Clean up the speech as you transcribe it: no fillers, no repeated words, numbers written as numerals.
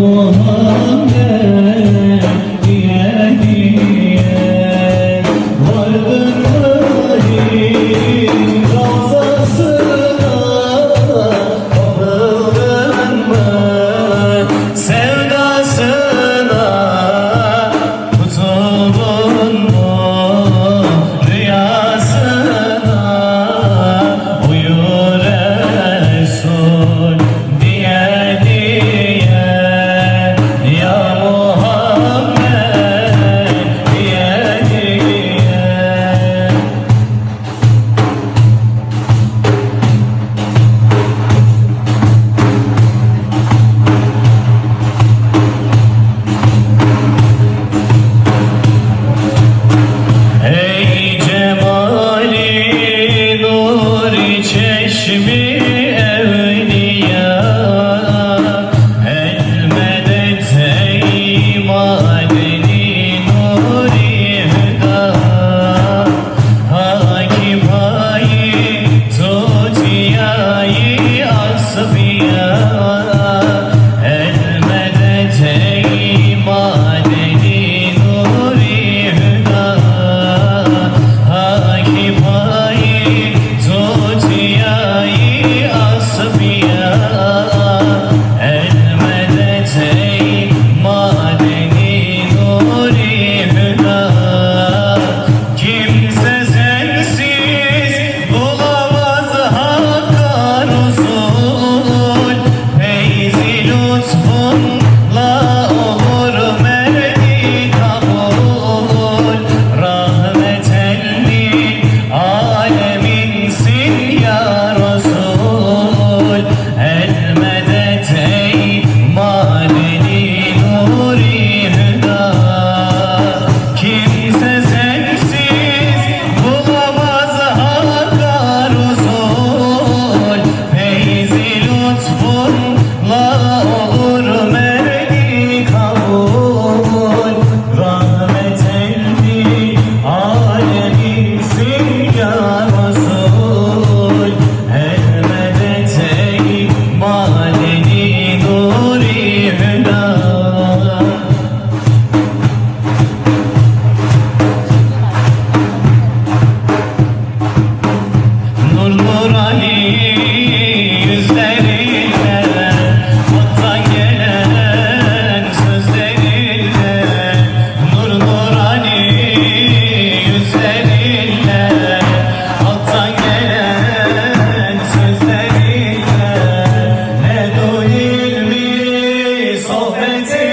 Muhammed diye diye vardın Vahid Ravzasına, kapıldın mı sevdasına, tutuldun mu rüyasına, uyu Resul diye diye ya Muhammed diye diye. Ey cemali nuri çeşmi evliya, el medet ey madeni nuri hüda, hakimayı tutiyayı asfiya, el medet ey madeni nuri hüda, hakimayı tutiyayı asfiya, el medet ey madeni nuri hüda. Kimse sensiz bulamaz hakka Resul, feyzi lütfunla olur merdi kabul, rahmeten lil aleminsin ya Resul, el medet ey madeni nuri hüda. Kimse sensiz bulamaz hakka Resul, feyzi lütfunla olur merdi kabul, rahmeten lil aleminsin ya Resul, el medet ey madeni nuri hüda. Nur nurani yüzleriyle, haktan gelen sözleriyle, nur nurani yüzleriyle, haktan gelen sözleriyle, ne du ilmi sohbeti